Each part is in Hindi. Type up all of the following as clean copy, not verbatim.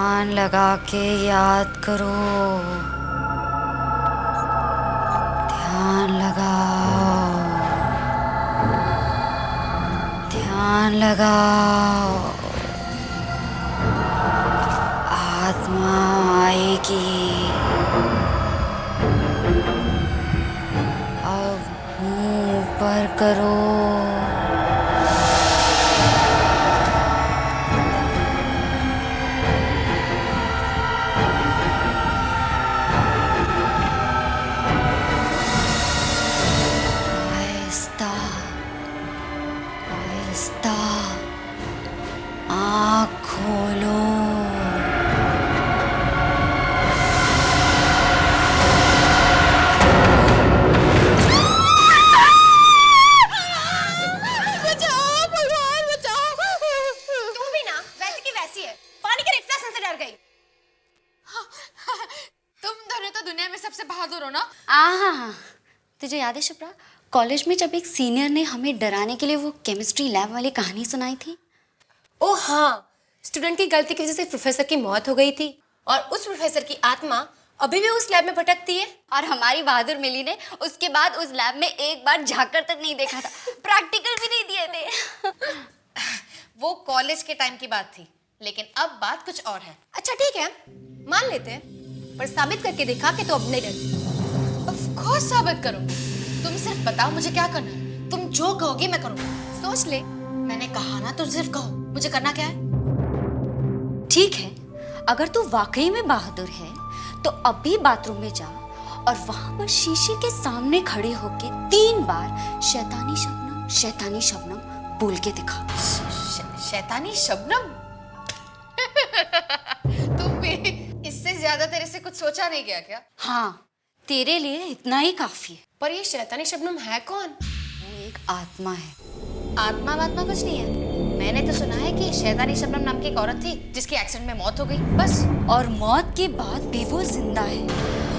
ध्यान लगा के याद करो। ध्यान लगाओ, ध्यान लगाओ। आत्मा आएगी। अब मुंह ऊपर करो। आहिस्ता आहिस्ता आँख खोलो। बचाओ भगवान बचाओ। तू भी ना वैसे की वैसी है, पानी के रिफ्लेक्शन से डर गई। तुम दोनों तो दुनिया में सबसे बहादुर हो ना। हाँ, तुझे याद है शुभ्रा, कॉलेज में जब एक सीनियर ने हमें डराने के लिए वो केमिस्ट्री लैब वाली कहानी सुनाई थी। ओ हाँ, स्टूडेंट की गलती की वजह से प्रोफेसर की मौत हो गई थी और उस प्रोफेसर की आत्मा अभी भी उस लैब में भटकती है। और हमारी बहादुर मिली ने उसके बाद उस लैब में एक बार झांककर तक नहीं देखा था, प्रैक्टिकल भी नहीं दिए थे। वो कॉलेज के टाइम की बात थी, लेकिन अब बात कुछ और है। अच्छा ठीक है, मान लेते हैं, पर साबित करके दिखा कि तू अब नहीं डरती। ऑफ कोर्स साबित करो। तुम सिर्फ बताओ मुझे क्या करना है। तुम जो कहोगे मैं करूँगा। सोच ले, मैंने कहा ना, तुम सिर्फ कहो मुझे करना क्या है। ठीक है, अगर तू वाकई में बहादुर है तो अभी बाथरूम में जा और वहां पर शीशे के सामने खड़े होके 3 बार शैतानी शबनम बोल के दिखा। शैतानी शबनम। तुम भी इससे ज्यादा तेरे से कुछ सोचा नहीं गया क्या? हाँ, तेरे लिए इतना ही काफी है। पर ये शैतानी शबनम है कौन? वो एक आत्मा है। आत्मा वात्मा कुछ नहीं है। मैंने तो सुना है कि शैतानी शबनम नाम की एक औरत थी जिसकी एक्सीडेंट में मौत हो गई, बस। और मौत के बाद भी वो जिंदा है।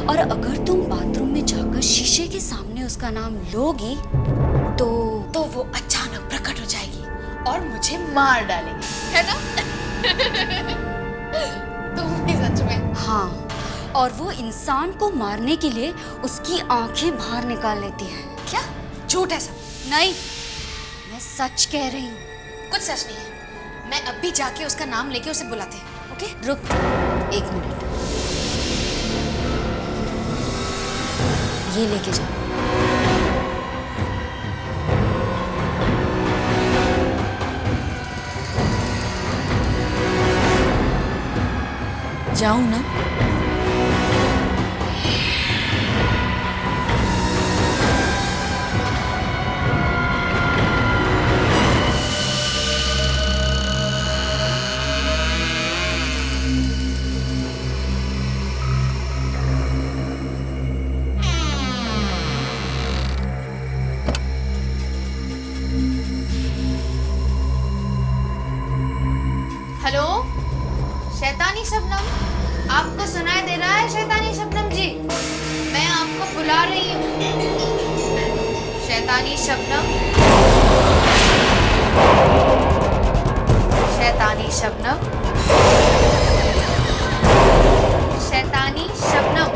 और अगर तुम बाथरूम में जाकर शीशे के सामने उसका नाम लोगी तो वो अचानक प्रकट हो जाएगी और मुझे मार डालेगी, है ना? तुम भी सच में। हाँ, और वो इंसान को मारने के लिए उसकी आंखें बाहर निकाल लेती है। क्या झूठ है सब? नहीं, मैं सच कह रही हूँ। कुछ सच नहीं है। मैं अब भी जाके उसका नाम लेके उसे बुलाते हैं। ओके रुक 1 मिनट, ये लेके जा। जाऊं ना? हेलो शैतानी शबनम, आपको सुनाई दे रहा है? शैतानी शबनम जी, मैं आपको बुला रही हूँ। शैतानी शबनम, शैतानी शबनम, शैतानी शबनम।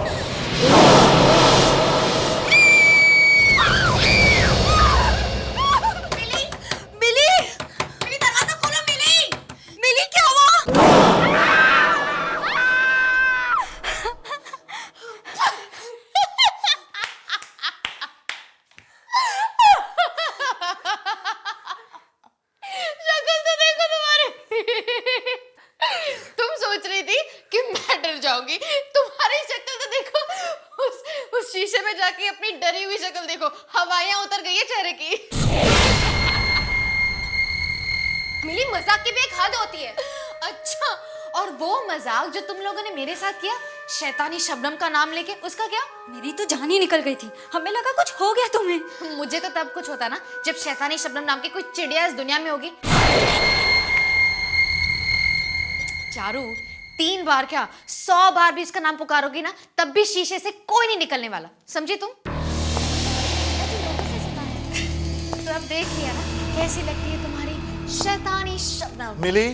जाओगी, तुम्हारी शक्ल तो देखो। उस शीशे में जाके अपनी डरी हुई शक्ल देखो, हवाइयां उतर गई है चेहरे की। मिली, मजाक की भी एक हद होती है। अच्छा, और वो मजाक जो तुम लोगों ने मेरे साथ किया शैतानी शबनम का नाम लेके, उसका क्या? मेरी तो जान ही निकल गई थी, हमें लगा कुछ हो गया तुम्हें। मुझे तो तब कुछ होता ना जब शैतानी शबनम नाम की कोई चिड़िया इस दुनिया में होगी। चारू, 3 बार क्या 100 बार भी इसका नाम पुकारोगी ना, तब भी शीशे से कोई नहीं निकलने वाला, समझी तुम? तो अब देख लिया ना कैसी लगती है तुम्हारी शैतानी शबनम। मिली?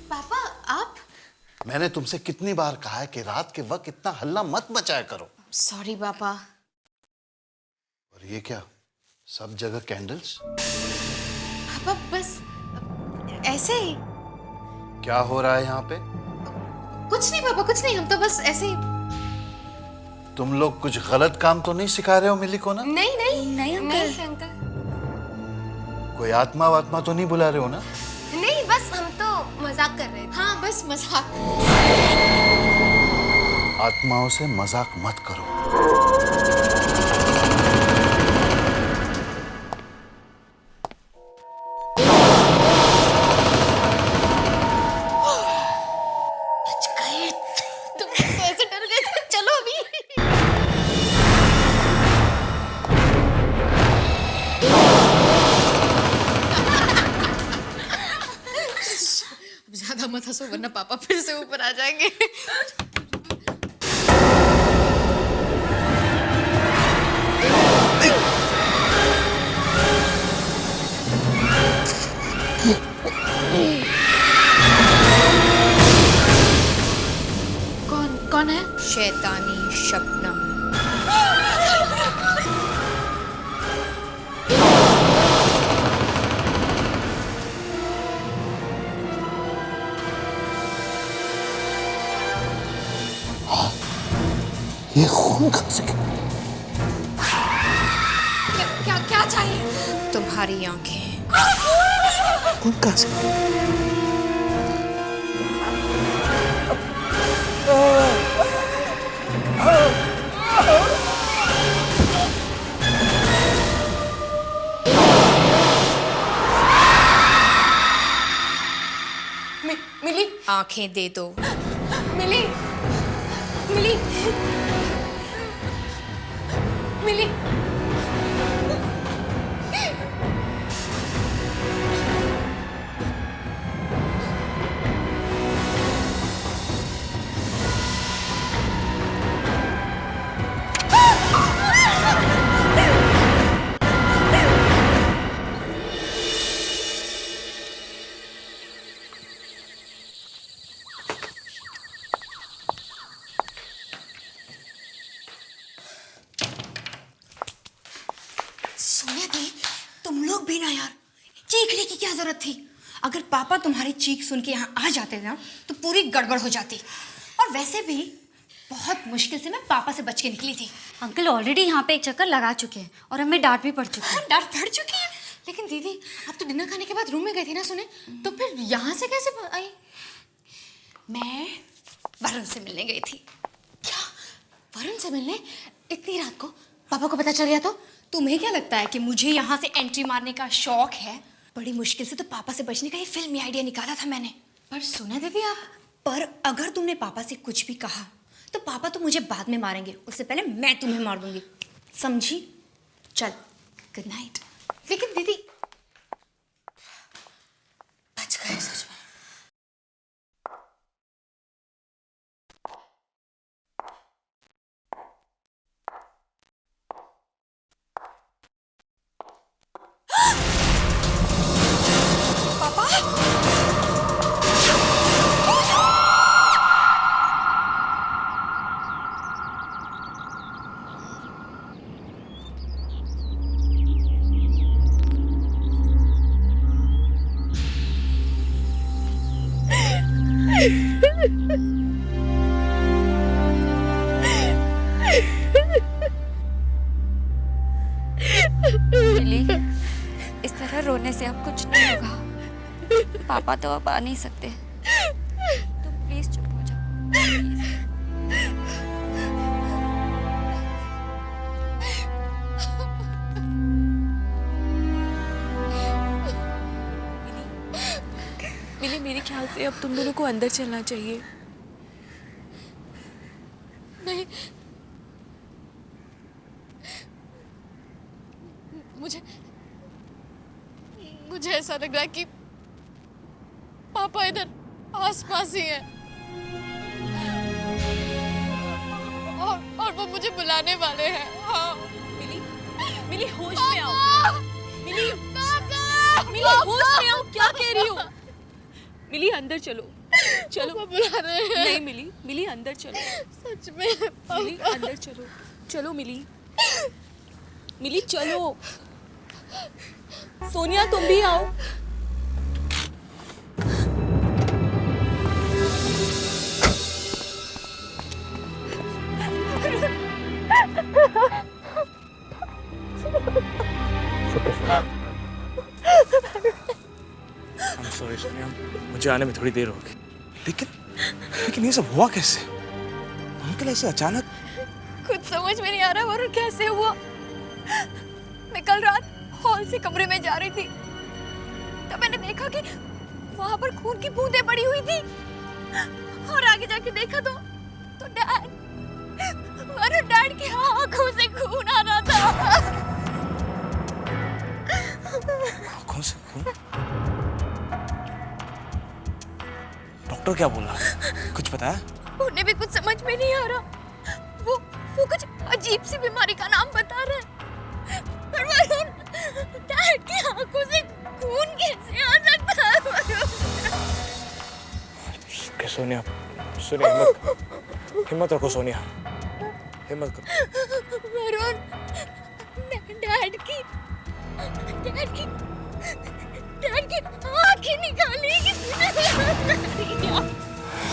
पापा आप? मैंने तुमसे कितनी बार कहा है कि रात के वक्त इतना हल्ला मत मचाया करो। सॉरी पापा। और ये क्या, सब जगह कैंडल्स? पापा बस ऐसे ही। क्या हो रहा है यहाँ पे? कुछ नहीं पापा, कुछ नहीं, हम तो बस ऐसे ही। तुम लोग कुछ गलत काम तो नहीं सिखा रहे हो मिली को ना? नहीं नहीं नहीं अंकल। नहीं अंकल, कोई आत्मा वात्मा तो नहीं बुला रहे हो ना? नहीं बस हम तो मजाक कर रहे थे। हाँ बस मजाक। आत्माओं से मजाक मत करो। बच गए। तुम तो ऐसे डर गए थे। चलो अभी। अब ज्यादा मत हंसो वरना पापा फिर से ऊपर आ जाएंगे। कौन है? शैतानी शबनम। ये खून कहाँ से? क्या क्या चाहिए? तुम्हारी आंखें। खून कहाँ से? मिली, आंखें दे दो। मिली मिली मिली। सोनिया दी, तुम लोग भी ना यार, चीखने की क्या जरूरत थी? अगर पापा तुम्हारी चीख सुन के यहाँ आ जाते ना तो पूरी गड़बड़ हो जाती। और वैसे भी बहुत मुश्किल से मैं पापा से बच के निकली थी। अंकल ऑलरेडी यहाँ पे एक चक्कर लगा चुके हैं और हमें डांट भी पड़ चुकी है। डर पड़ चुकी है। लेकिन दीदी आप तो डिनर खाने के बाद रूम में गई थी ना सुने, तो फिर यहाँ से कैसे आई? मैं वरुण से मिलने गई थी। क्या वरुण से मिलने इतनी रात को? पापा को पता चल गया तो? तुम्हें क्या लगता है कि मुझे यहाँ से एंट्री मारने का शौक है? बड़ी मुश्किल से तो पापा से बचने का ये फिल्मी आइडिया निकाला था मैंने। पर सुना दीदी आप, पर अगर तुमने पापा से कुछ भी कहा तो पापा तो मुझे बाद में मारेंगे, उससे पहले मैं तुम्हें मार दूंगी, समझी? चल, गुड नाइट। लेकिन दीदी बच गए सच में। मिली, इस तरह रोने से अब कुछ नहीं होगा। पापा तो अब आ नहीं सकते। तुम प्लीज चुप हो जाओ, प्लीज। मिली, मेरे ख्याल से अब तुम दोनों को अंदर चलना चाहिए। नहीं, मुझे ऐसा लग रहा है कि पापा इधर आसपास ही हैं और वो मुझे बुलाने वाले हैं। हाँ। मिली, मिली होश में आओ। मिली, मिली होश में आओ, क्या कह रही हो? मिली अंदर चलो। चलो बुला रहे हैं। नहीं मिली, मिली अंदर चलो। सच में मिली अंदर चलो, चलो मिली, मिली चलो। सोनिया तुम भी आओ। I'm sorry सोनिया, मुझे आने में थोड़ी देर हो गई। लेकिन ये सब हुआ कैसे? अंकल ऐसे अचानक? कुछ समझ में नहीं आ रहा वरुण कैसे हुआ। मैं कल रात हॉल से कमरे में जा रही थी तब मैंने देखा कि वहां पर खून की बूंदें पड़ी हुई थी और आगे जाके देखा तो डैड की आंखों से खून आ रहा था। आंखों से खून? डॉक्टर क्या बोला? कुछ बताया? उन्हें भी कुछ समझ में नहीं आ रहा। वो कुछ अजीब सी बीमारी का नाम बता रहा है। पर वरुण, डैड की आंखों से खून कैसे आ सकता है वरुण? सोनिया, हिम्मत रखो सोनिया, हिम्मत करो। वरुण, डैड की आंखें निकाली किसने?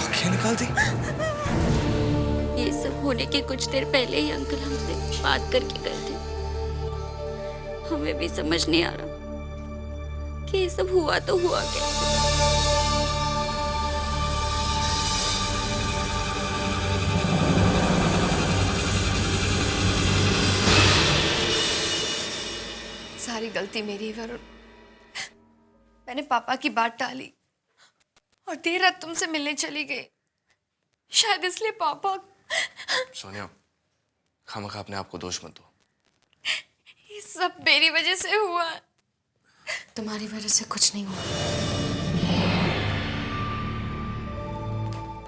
आंखें निकाल दी? ये सब होने के कुछ देर पहले ही अंकल हमसे बात करके गए थे। हमें भी समझ नहीं आ रहा कि ये सब हुआ तो हुआ कैसे। सारी गलती मेरी है वरुण। मैंने पापा की बात टाली और देर रात तुमसे मिलने चली गई। शायद इसलिए पापा। सोनिया, खामखा अपने आप को दोष मत दो। ये सब मेरी वजह से हुआ। तुम्हारी वजह से कुछ नहीं हुआ।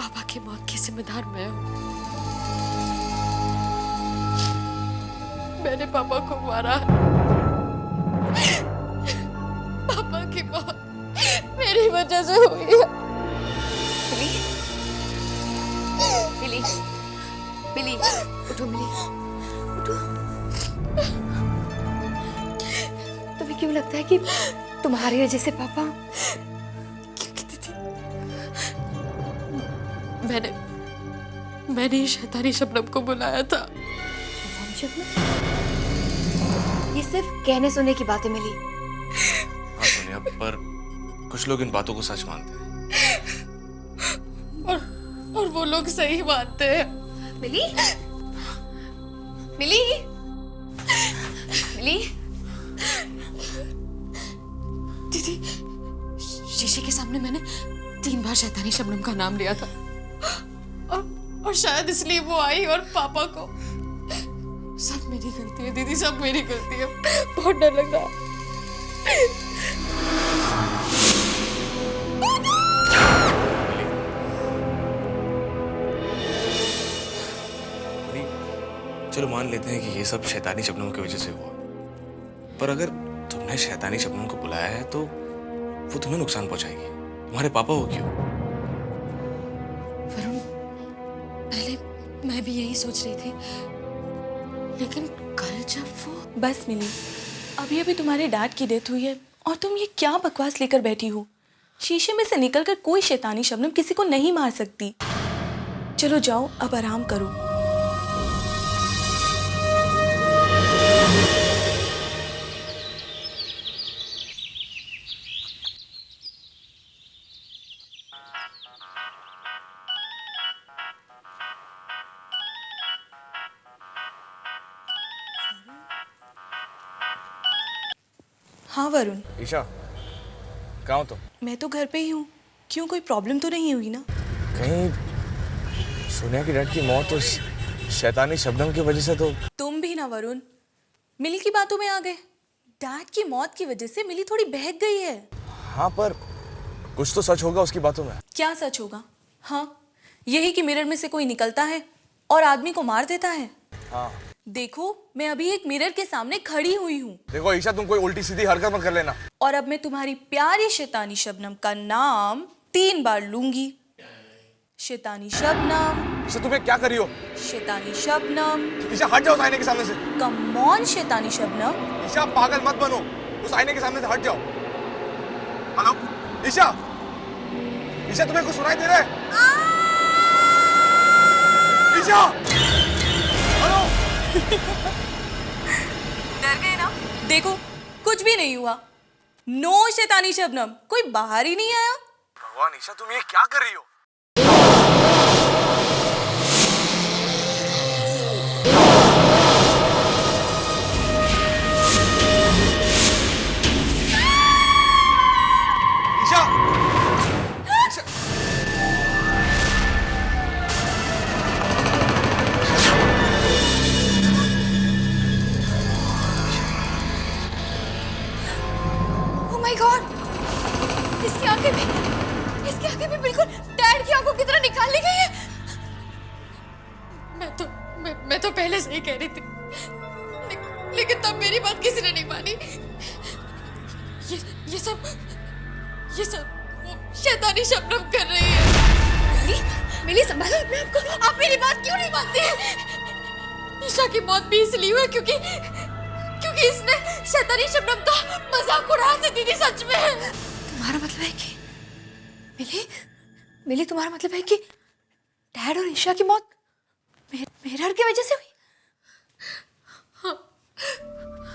पापा की मौत की जिम्मेदार मैं हूं। मैंने पापा को मारा। पापा की मौत मेरी वजह से हुई है। मिली, मिली, उठो मिली, उठो। तुम्हें क्यों लगता है कि तुम्हारी वजह से पापा? मैंने शैतानी शबनम को बुलाया था। ये सिर्फ कहने सुनने की बातें मिली। हाँ सोनिया, पर कुछ लोग इन बातों को सच मानते हैं। और वो लोग सही मानते हैं। मिली, मिली, मिली। दीदी, शीशे के सामने मैंने 3 बार शैतानी शबनम का नाम लिया था और शायद इसलिए वो आई और पापा को। सब मेरी गलती है दीदी, सब मेरी गलती है। बहुत डर लग रहा है। चलो मान लेते हैं कि ये सब शैतानी शबनम की वजह से हुआ, पर अगर तुमने शैतानी शबनम को बुलाया है तो वो तुम्हें नुकसान पहुंचाएगी। तुम्हारे पापा हो क्यों? वरुण, पहले मैं भी यही सोच रही थी, लेकिन कल जब वो। बस मिली, अभी अभी तुम्हारे डैड की डेथ हुई है और तुम ये क्या बकवास लेकर बैठी हो? शीशे में से निकलकर कोई शैतानी शबनम किसी को नहीं मार सकती। चलो जाओ, अब आराम करो। हाँ वरुण। ईशा, कहाँ हो तुम? मैं तो घर पे ही हूँ। क्यों, कोई प्रॉब्लम तो नहीं हुई ना? कहीं सोनिया की डैड की मौत उस शैतानी शबनम की वजह से तो? तुम भी ना वरुण, मिली की बातों में आ गए। डैड की मौत की वजह से मिली थोड़ी बहक गई है। हाँ, पर कुछ तो सच होगा उसकी बातों में। क्या सच होगा? हाँ, यही कि मिरर में से कोई निकलता है और आदमी को मार देता है। हाँ। देखो, मैं अभी एक मिरर के सामने खड़ी हुई हूँ। देखो ईशा, तुम कोई उल्टी सीधी हरकत मत कर लेना। और अब मैं तुम्हारी प्यारी शैतानी शबनम का नाम 3 बार लूंगी। शैतानी शबनम, ईशा तुम्हें क्या कर रही हो? शैतानी शबनम, ईशा हट जाओ उस आईने के सामने से। कम ऑन शैतानी शबनम। ईशा पागल मत बनो, उस आईने के सामने से हट जाओ। हेलो ईशा, ईशा तुम्हें कुछ सुनाई दे रहा है? ईशा, हेलो। डर गए ना? देखो कुछ भी नहीं हुआ। नो शैतानी शबनम, कोई बाहर ही नहीं आया। भगवान ईशा, तुम ये क्या कर रही हो? Isha, Isha, oh my god, इसकी आंखें भी बिल्कुल डैड की आंखों की तरह निकाल ली गई है। मैं तो पहले से ही कह रही थी, लेकिन तब मेरी बात किसी ने नहीं मानी। ये सब वो शैतानी शबनम कर रही है। मिली संभालो अपने आप को, आप मेरी बात क्यों नहीं मानती हैं? ईशा की मौत भी इसलिए हुई क्योंकि इसने शैतानी शबनम का मजाक उड़ाया था दीदी। सच में तुम्हारा मतलब है कि मिली तुम्हारा मतलब है कि डैड और ईशा की मौत मेहर की वजह से हुई?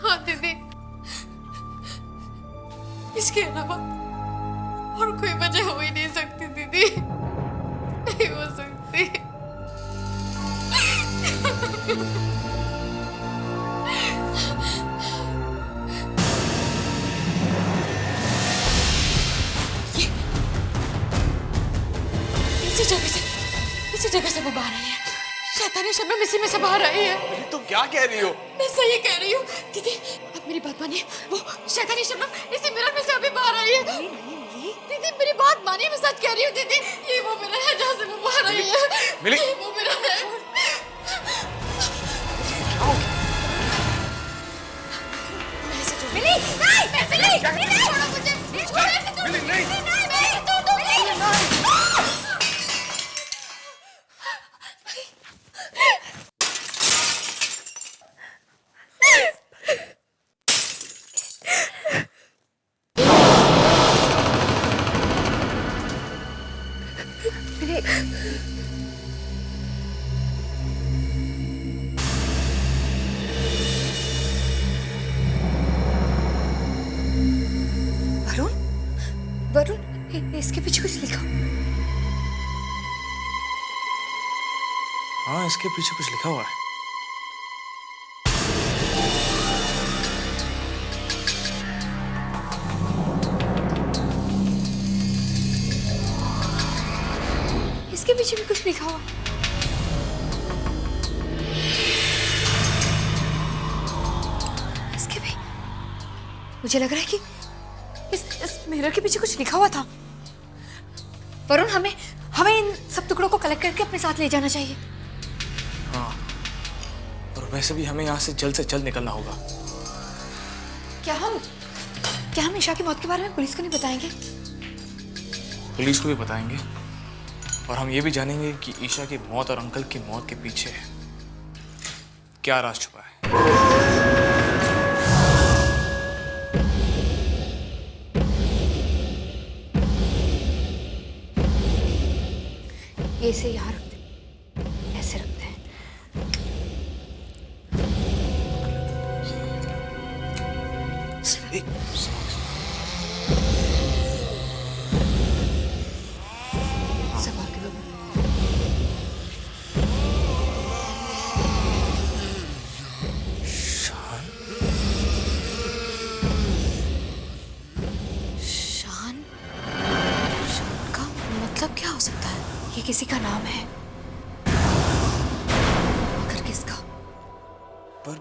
हाँ दीदी, इसके अलावा और कोई वजह हो ही नहीं सकती दीदी, नहीं हो सकती। इसी जगह से वो बाहर आई है। शैतानी शबनम इसी में से बाहर आई है। तुम क्या कह रही हो? मैं सही कह रही हूँ दीदी, अब मेरी बात मानिए। वो शैतानी शबनम इसी मिरर में से अभी बाहर आई है। दीदी मेरी बात मानिए, मैं सच कह रही हूँ दीदी। ये वो मिरर है जहाँ से वो बाहर आई है। मिली? ये वो मिरर है। मिली नहीं, मिली नहीं, छोड़ो मुझे, छोड़ो, ऐसे छोड़ो। मिली नहीं, मिली, छोड़ दो, मिली। वरुण, इसके पीछे कुछ लिखा। हाँ, इसके पीछे कुछ लिखा हुआ है। इसके पीछे भी कुछ लिखा हुआ। इसके भी मुझे लग रहा है कि इस मिरर के पीछे कुछ लिखा हुआ था। वरुण, हमें इन सब टुकड़ों को कलेक्ट करके अपने साथ ले जाना चाहिए। हाँ, और वैसे भी हमें यहाँ से जल्द निकलना होगा। क्या हम ईशा की मौत के बारे में पुलिस को नहीं बताएंगे? पुलिस को भी बताएंगे, और हम ये भी जानेंगे कि ईशा की मौत और अंकल की मौत के पीछे क्या राज छुपा है। ये इसे यहाँ रखते हैं, ऐसे रखते हैं। संभाल के लो। शान का मतलब क्या हो सकता है? ये किसी का नाम है, मगर किसका? पर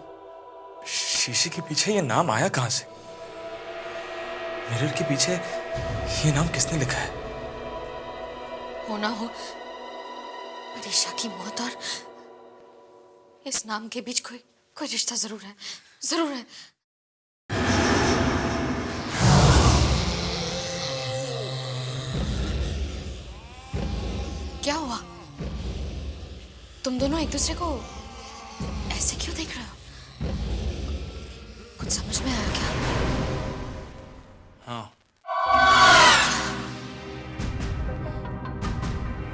शीशे के पीछे ये नाम आया कहां से? मिरर के पीछे ये नाम किसने लिखा है? होना हो ईशा की मौत और इस नाम के बीच कोई रिश्ता जरूर है, जरूर है। क्या हुआ? तुम दोनों एक दूसरे को ऐसे क्यों देख रहे हो? कुछ समझ में आया क्या? हाँ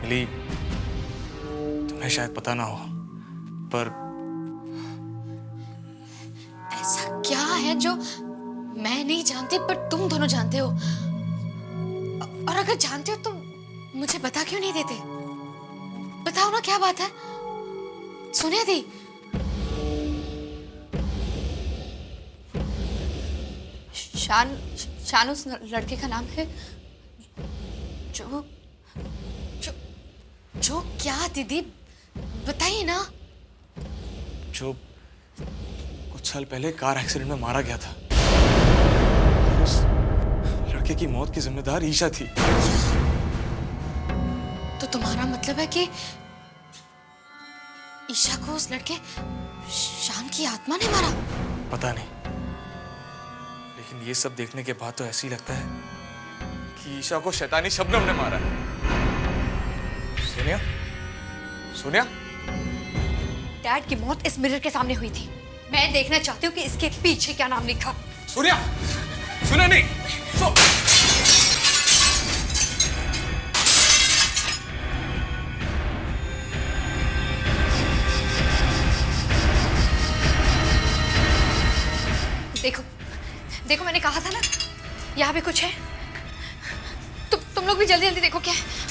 मिली, तुम्हें शायद पता ना हो, पर ऐसा क्या है जो मैं नहीं जानती पर तुम दोनों जानते हो? और अगर जानते हो तो मुझे बता क्यों नहीं देते? बताओ ना, क्या बात है? सोनिया दी, शान उस लड़के का नाम है जो जो क्या दीदी, बताइए ना। जो कुछ साल पहले कार एक्सीडेंट में मारा गया था, उस लड़के की मौत की जिम्मेदार ईशा थी। तो तुम्हारा मतलब है कि ईशा को उस लड़के शान की आत्मा ने मारा? पता नहीं, लेकिन ये सब देखने के बाद तो ऐसे ही लगता है कि ईशा को शैतानी शबनम ने मारा है। सोनिया, सोनिया, डैड की मौत इस मिरर के सामने हुई थी। मैं देखना चाहती हूँ कि इसके पीछे क्या नाम लिखा। सोनिया, सुना नहीं? देखो देखो, मैंने कहा था ना, यहाँ पे कुछ है। तुम लोग भी जल्दी जल्दी देखो क्या है।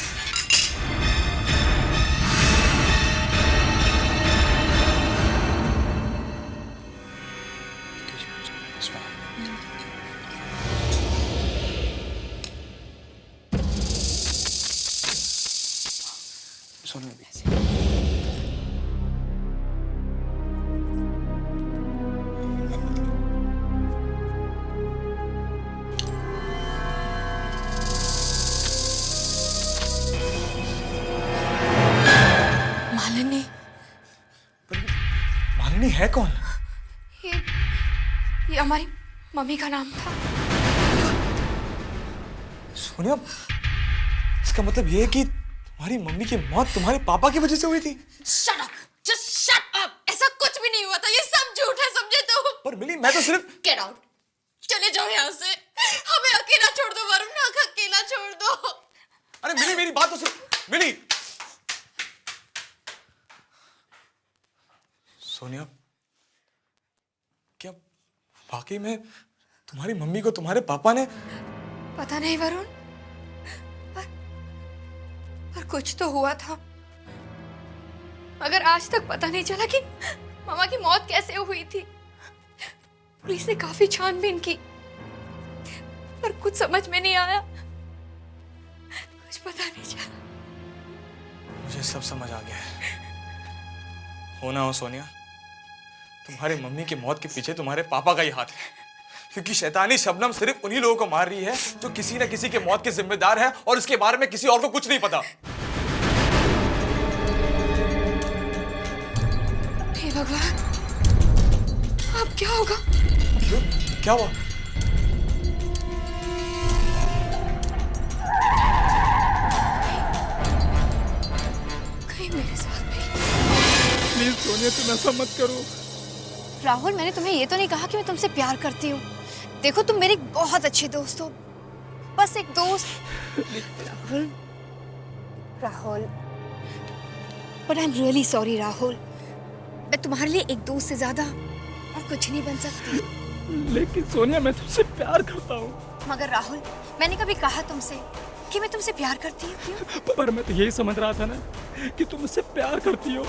मालिनी, मालिनी है कौन? ये हमारी मम्मी का नाम था। सोनिया, इसका मतलब ये है कि तुम्हारी मम्मी की मौत तुम्हारे पापा की वजह से हुई थी? Shut up, just shut up. ऐसा कुछ भी नहीं हुआ था, ये सब झूठ है, समझे तुम? पर मिली, मैं तो सिर्फ... गेट आउट, चले जाओ यहाँ से। हमें अकेला छोड़ दो वरुण, अकेला छोड़ दो। अरे मिली, मेरी बात तो सुन। मिली, सोनिया, क्या वाकई में तुम्हारी मम्मी को तुम्हारे पापा ने... पता नहीं वरुण, पर कुछ तो हुआ था। मगर आज तक पता नहीं चला कि मामा की मौत कैसे हुई थी। पुलिस ने काफी छानबीन की, पर कुछ समझ में नहीं आया, कुछ पता नहीं चला। मुझे सब समझ आ गया है। हो ना हो सोनिया, तुम्हारी मम्मी की मौत के पीछे तुम्हारे पापा का ही हाथ है, क्योंकि शैतानी शबनम सिर्फ उन्हीं लोगों को मार रही है जो किसी न किसी के मौत के जिम्मेदार है, और इसके बारे में किसी और को कुछ नहीं पता। हे भगवान, अब क्या होगा? क्यों? क्या हुआ? कहीं मेरे साथ भी। प्लीज सोनिया, तुम ऐसा मत करो। राहुल, मैंने तुम्हें ये तो नहीं कहा कि मैं तुमसे प्यार करती हूँ। देखो, तुम मेरे बहुत अच्छे दोस्त हो, बस एक दोस्त। Rahul, Rahul, but I am really sorry Rahul. मैं तुम्हारे लिए एक दोस्त से ज्यादा और कुछ नहीं बन सकती। लेकिन सोनिया, मैं तुमसे प्यार करता हूँ। मगर राहुल, मैंने कभी कहा तुमसे कि मैं तुमसे प्यार करती हूँ? क्यों? पर मैं तो यही समझ रहा था ना कि तुम मुझसे प्यार करती हो,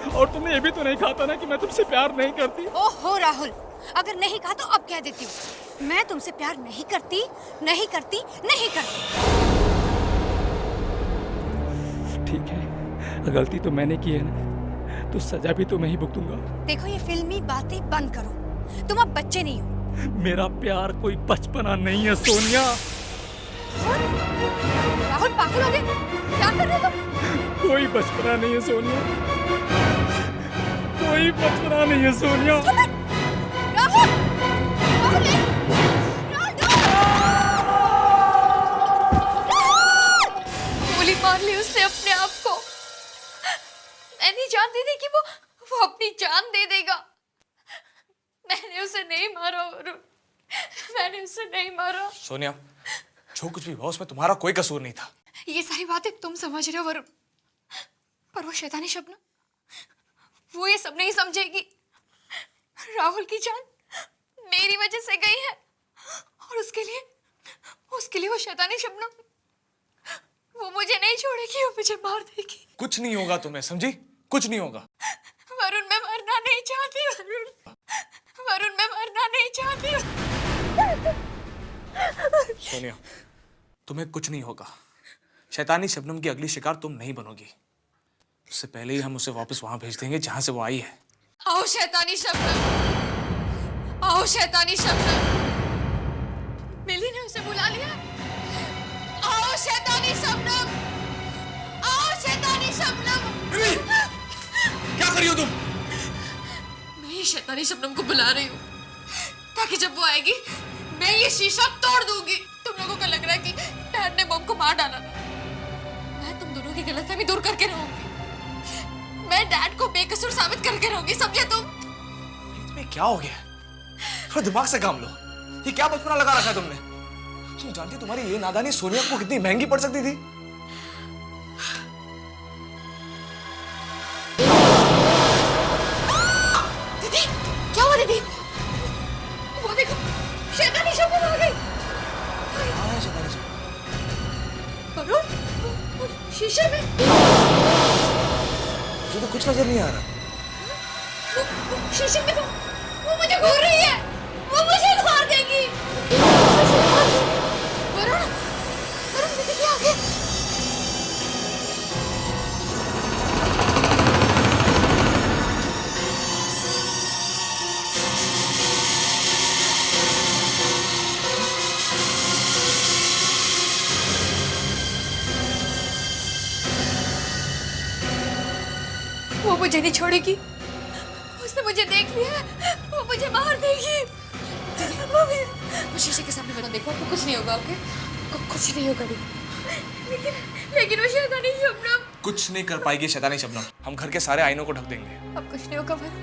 और तुमने ये भी तो नहीं कहा था ना कि मैं तुमसे प्यार नहीं करती। ओहो राहुल, अगर नहीं कहा तो अब कह देती हूँ, मैं तुमसे प्यार नहीं करती, नहीं करती, नहीं करती। ठीक है, गलती तो मैंने की है ना, तो सजा भी तो मैं ही भुगतूंगा। देखो, ये फिल्मी बातें बंद करो, तुम अब बच्चे नहीं हो। मेरा प्यार कोई बचपना नहीं है सोनिया। राहुल, पागल हो गए? क्या कर रहे हो तुम? कोई बचपना नहीं है सोनिया, कोई बचपना नहीं है सोनिया। राहुल, राहुल, गोली मार ली उसने अपने आप को। नहीं जानती थी कि वो अपनी जान दे देगा। मैंने उसे नहीं मारा वरुण, मैंने उसे नहीं मारा। सोनिया, जो कुछ भी हुआ उसमें तुम्हारा कोई कसूर नहीं था। ये सारी बातें तुम समझ रहे हो वरुण, पर वो शैतानी शबनम, वो ये सब नहीं समझेगी। राहुल की जान मेरी वजह से गई है और उसके लिए वो शैतानी शबनम, वो मुझे नहीं छोड़ेगी, वो मुझे मार देगी। कुछ नहीं होगा तुम्हें, समझी? कुछ नहीं होगा। वरुण मैं मरना नहीं चाहती, वरुण मैं मरना नहीं चाहती। सोनिया, तुम्हें कुछ नहीं होगा। शैतानी शबनम की अगली शिकार तुम नहीं बनोगी। उससे पहले ही हम उसे वापस वहां भेज देंगे जहां से वो आई है। आओ शैतानी शबनम, आओ शैतानी शबनम। मिली ने उसे बुला लिया। आओ शैतानी शबनम, आओ शैतानी शबनम। क्या कर रही हो तुम? मैं ये शैतानी शबनम को बुला रही हूँ ताकि जब वो आएगी मैं ये शीशा तोड़ दूंगी। तुम लोगों को लग रहा है कि डैड ने बॉम को मार डाला ना? मैं तुम दोनों की गलतफहमी दूर करके रहूंगी। मैं डैड को बेकसूर साबित करके रहूंगी, समझे तुम? तुम्हें क्या हो गया? थोड़ा दिमाग से काम लो। ये क्या बचपना लगा रखा है तुमने? तुम जानती तुम्हारी ये नादानी सोनिया को कितनी महंगी पड़ सकती थी? दीदी, क्या हुआ दीदी? वो देखो, शैतानी शबनम आ गई। वरुण, वो शीशे में मुझे तो कुछ नजर नहीं आ रहा। वो शीशे में वो मुझे घूर रही है, वो मुझे मार देगी। वरुण, वरुण दीदी क्या आ गया? वो मुझे नहीं छोड़ेगी, उसने मुझे देख लिया, वो मुझे मार देगी। वो शीशे के सामने बना, देखो आपको कुछ नहीं होगा, ओके? कुछ नहीं होगा लेकिन वो शैतानी शबनम कुछ नहीं कर पाएगी शैतानी शबनम। हम घर के सारे आईनों को ढक देंगे। अब कुछ नहीं होगा वरुण,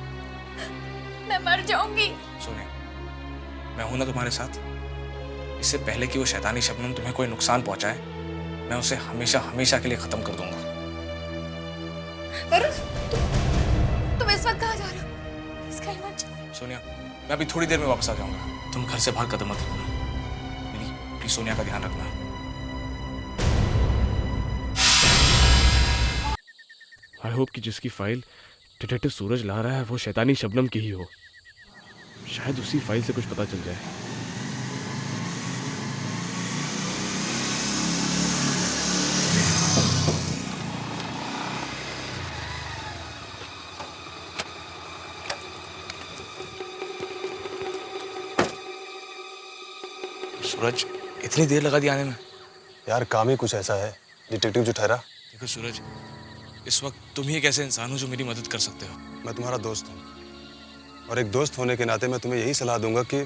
मैं मर जाऊंगी। सोनिया, मैं हूं ना तुम्हारे साथ। इससे पहले कि वो शैतानी शबनम तुम्हें कोई नुकसान पहुंचाए, मैं उसे हमेशा हमेशा के लिए खत्म कर दूंगा। वरुण, तुम इस वक्त कहाँ जा रहे हो? इसका ही मत जाओ। सोनिया, मैं अभी थोड़ी देर में वापस आ जाऊंगा। तुम घर से बाहर कदम मत रखना। प्लीज सोनिया का ध्यान रखना। आई होप कि जिसकी फाइल डिटेक्टिव सूरज ला रहा है वो शैतानी शबनम की ही हो। शायद उसी फाइल से कुछ पता चल जाए। सूरज, इतनी देर लगा दी आने में? यार काम ही कुछ ऐसा है, डिटेक्टिव जो ठहरा। देखो सूरज, इस वक्त तुम ही एक ऐसे इंसान हो जो मेरी मदद कर सकते हो। मैं तुम्हारा दोस्त हूँ और एक दोस्त होने के नाते मैं तुम्हें यही सलाह दूंगा कि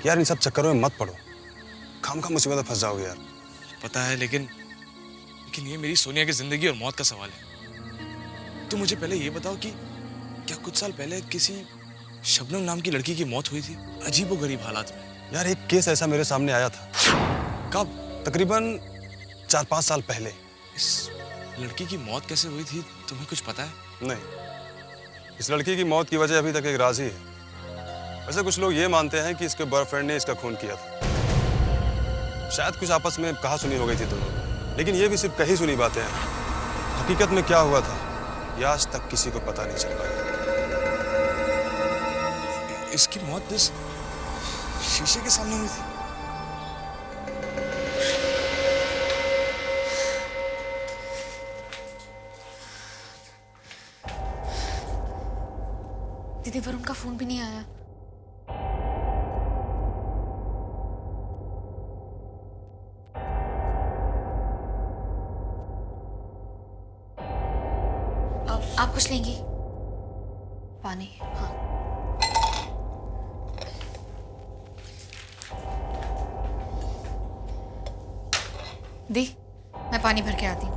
यार इन सब चक्करों में मत पड़ो। खामखा मुसीबत में फंस जाओगे यार। पता है, लेकिन ये मेरी सोनिया की जिंदगी और मौत का सवाल है। तुम मुझे पहले ये बताओ कि क्या कुछ साल पहले किसी शबनम नाम की लड़की की मौत हुई थी अजीबोगरीब हालात में? यार एक केस ऐसा मेरे सामने आया था। कब? तकरीबन 4-5 साल पहले। इस लड़की की मौत कैसे हुई थी, तुम्हें कुछ पता है? नहीं, इस लड़की की मौत की वजह अभी तक एक राज ही है। वैसे कुछ लोग ये मानते हैं कि इसके बॉयफ्रेंड ने इसका खून किया था। शायद कुछ आपस में कहा सुनी हो गई थी दोनों, लेकिन ये भी सिर्फ कही सुनी बातें हैं। हकीकत में क्या हुआ था ये आज तक किसी को पता नहीं चल पाया। इसकी मौत इस शीशे के सामने हुई थी। दीदी, वरुण का फोन भी नहीं आया। आप कुछ लेंगी? पानी? हाँ। दी, मैं पानी भर के आती हूँ।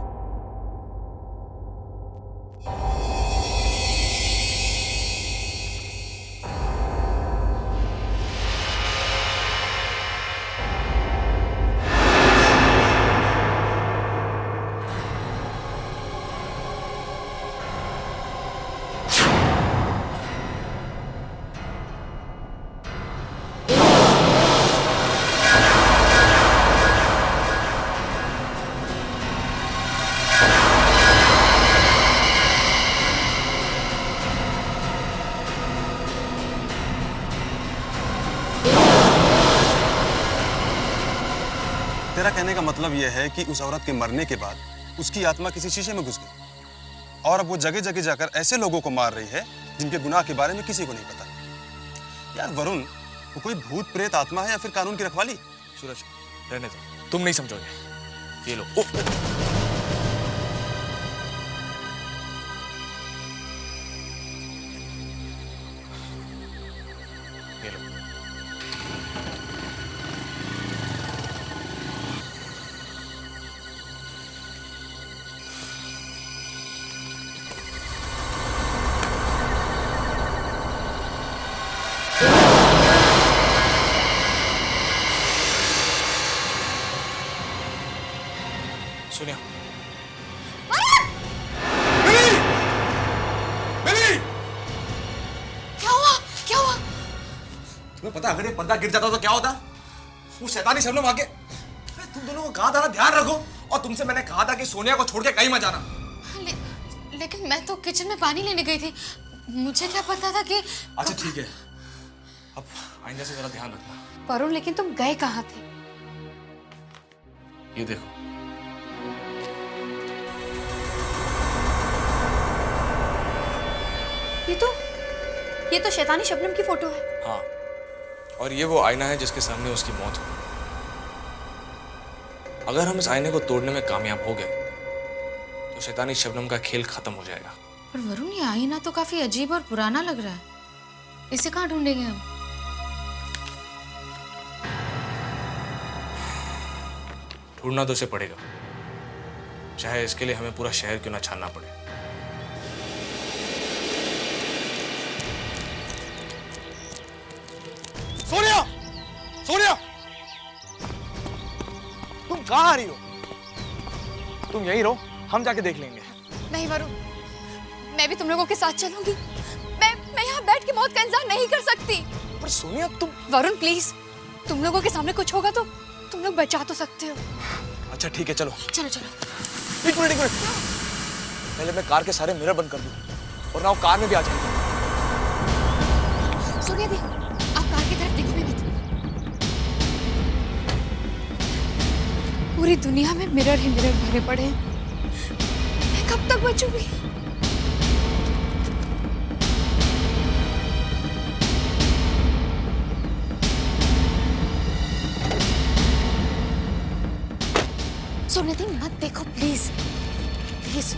मेरा कहने का मतलब यह है कि उस औरत के मरने के बाद उसकी आत्मा किसी शीशे में घुस गई और अब वो जगह जगह जाकर ऐसे लोगों को मार रही है जिनके गुनाह के बारे में किसी को नहीं पता। यार वरुण, वो कोई भूत प्रेत आत्मा है या फिर कानून की रखवाली? सूरज, रहने दो, तुम नहीं समझोगे। ये लो। ये लो। सोनिया। क्या हुआ? क्या हुआ? तुम्हें पता अगर ये पर्दा गिर जाता तो क्या होता? वो शैतानी शबनम आके तुम दोनों को कहा था ना ध्यान रखो, और तुमसे मैंने कहा था कि सोनिया को छोड़ के कहीं मत जाना। लेकिन मैं तो किचन में पानी लेने गई थी, मुझे क्या पता था कि। अच्छा ठीक है, अब आइंदा से जरा ध्यान रखना। वरुण, लेकिन तुम गए कहाँ थे? ये देखो, ये तो शैतानी शबनम की फोटो है। हाँ, और ये वो आईना है जिसके सामने उसकी मौत हुई। अगर हम इस आईने को तोड़ने में कामयाब हो गए तो शैतानी शबनम का खेल खत्म हो जाएगा। पर वरुण, ये आईना तो काफी अजीब और पुराना लग रहा है, इसे कहाँ ढूंढेंगे हम? ढूंढना तो उसे पड़ेगा, चाहे इसके लिए हमें पूरा शहर क्यों ना छानना पड़े। सोनिया! सोनिया! तुम कहाँ आ रही हो? तुम यहीं रहो, हम जाके देख लेंगे। नहीं वरुण, मैं भी तुम लोगों के साथ चलूंगी। मैं यहाँ बैठ के मौत का इंतजार नहीं कर सकती। पर सोनिया तुम। वरुण प्लीज, तुम लोगों के सामने कुछ होगा तो तुम लोग बचा तो सकते हो। अच्छा ठीक है, चलो। चलो चलो। एक मिनट। पहले मैं कार के सारे मिरर बंद कर दूं, और ना वो कार में भी आ जाएगी। सोनिया दी, आप कार की तरफ देखो भी मत। पूरी दुनिया में मिरर ही मिरर भरे पड़े हैं, मैं कब तक बचूंगी? सोनिया दी, मत देखो प्लीज प्लीज।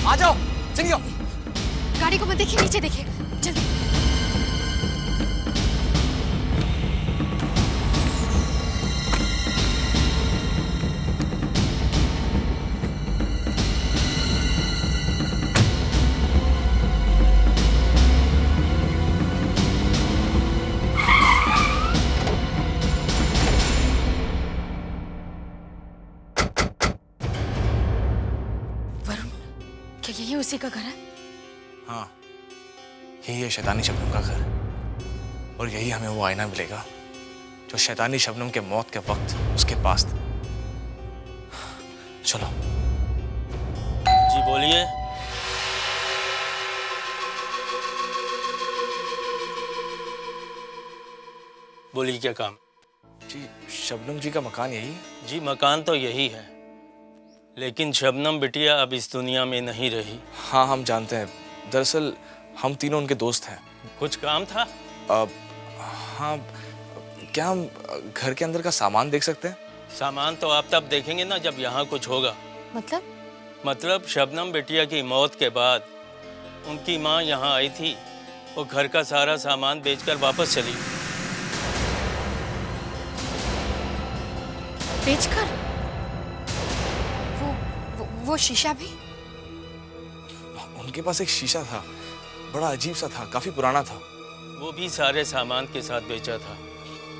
आ जाओ, चलिए। गाड़ी को मत देखिए, नीचे देखिए, जल्दी। वरुण, क्या यही उसी का घर है? हाँ, यही है शैतानी शबनम का घर, और यही हमें वो आईना मिलेगा जो शैतानी शबनम के मौत के वक्त उसके पास था। चलो। जी बोलिए। बोलिए, क्या काम? जी, शबनम जी का मकान यही है? जी मकान तो यही है, लेकिन शबनम बिटिया अब इस दुनिया में नहीं रही। हाँ, हम जानते हैं। दरअसल हम तीनों उनके दोस्त हैं। कुछ काम था? हाँ, क्या हम घर के अंदर का सामान देख सकते हैं? सामान तो आप तब देखेंगे ना जब यहाँ कुछ होगा। मतलब शबनम बिटिया की मौत के बाद उनकी माँ यहाँ आई थी, वो घर का सारा सामान बेचकर वापस चली। बेचकर? वो शीशा भी? उनके पास एक शीशा था, बड़ा अजीब सा था, काफी पुराना था। वो भी सारे सामान के साथ बेचा था।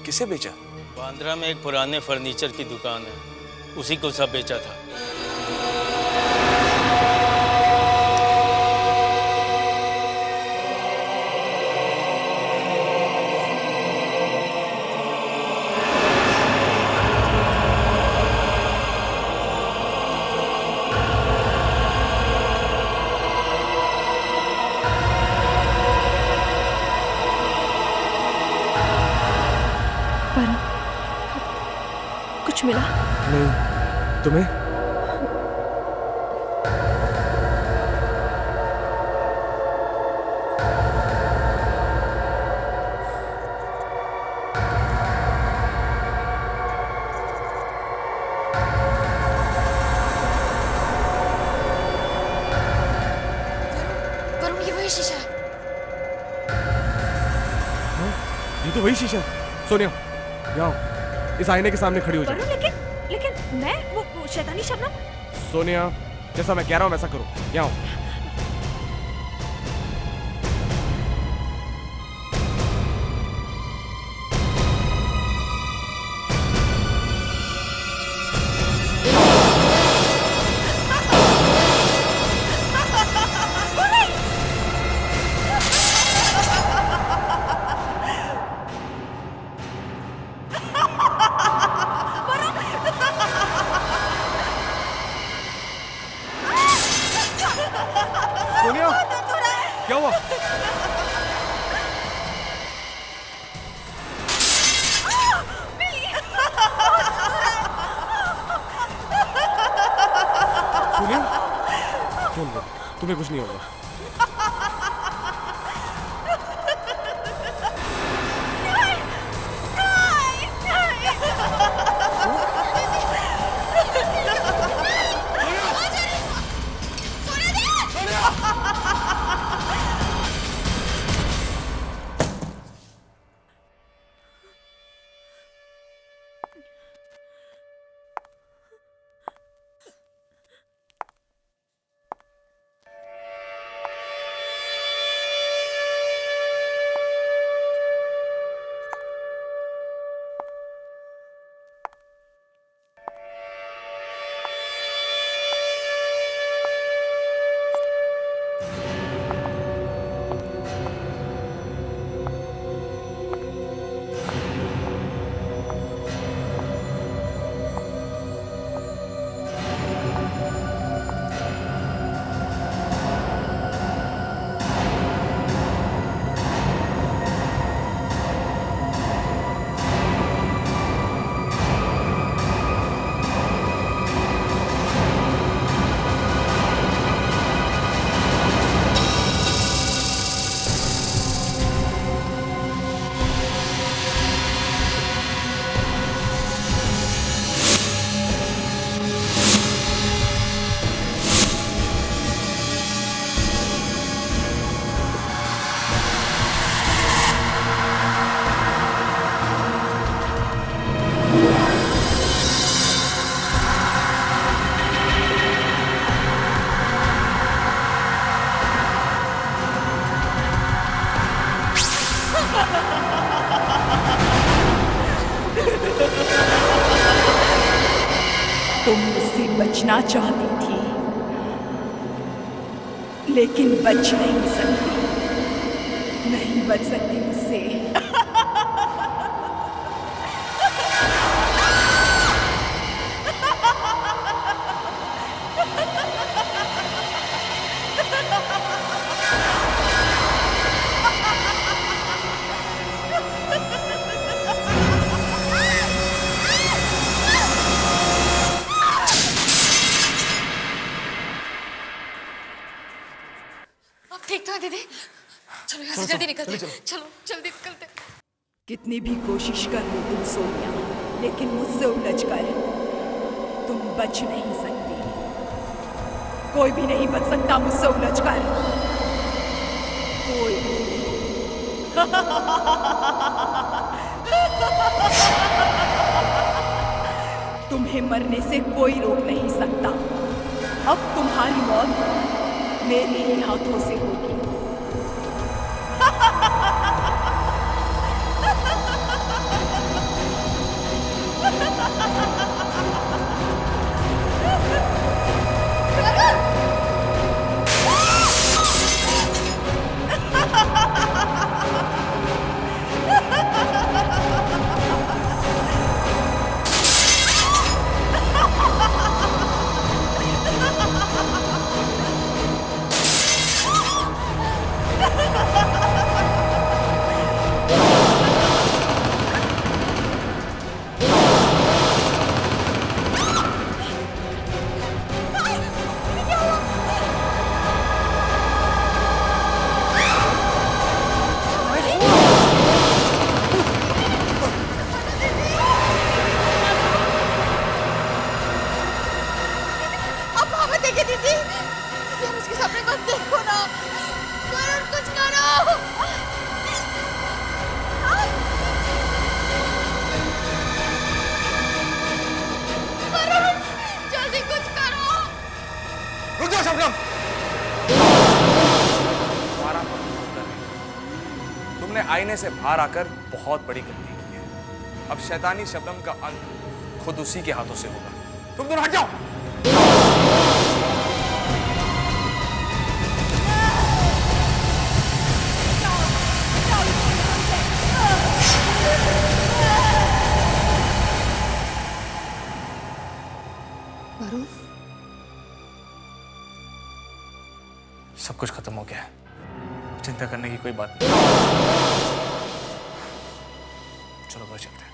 किसे बेचा? बांद्रा में एक पुराने फर्नीचर की दुकान है, उसी को सब बेचा था। कुछ मिला? नहीं, तुम्हें? वरुण, ये वही शीशा है। ये तो वही शीशा है। सोनिया, यहाँ आओ। इस आईने के सामने खड़ी हो जाओ। लेकिन मैं वो शैतानी शबनम। सोनिया, जैसा मैं कह रहा हूँ वैसा करो। यहाँ आओ। सोनिया, क्या हुआ? सोनिया, चलो, तुम्हें कुछ नहीं होगा। तुम मुझसे बचना चाहती थी, लेकिन बच नहीं सकती, नहीं बच सकती मुझसे। ठीक तो है दीदी, चलो यहाँ से जल्दी निकलते, चलो जल्दी निकलते। कितनी भी कोशिश कर लो तुम सोनिया, लेकिन मुझसे उलझकर तुम बच नहीं सकती। कोई भी नहीं बच सकता मुझसे उलझकर, कोई भी। तुम्हें मरने से कोई रोक नहीं सकता। अब तुम्हारी मौत मेरे ही हाथों से होगी। अपने को देखो ना, वरुण कुछ करो। वरुण जल्दी कुछ करो। रुक जाओ शबनम। तुम्हारा उत्तर है। तुमने आईने से बाहर आकर बहुत बड़ी गलती की है। अब शैतानी शबनम का अंत खुद उसी के हाथों से होगा। तुम दोनों हट जाओ। वरुण, सब कुछ खत्म हो गया है, चिंता करने की कोई बात नहीं। चलो घर चलते हैं।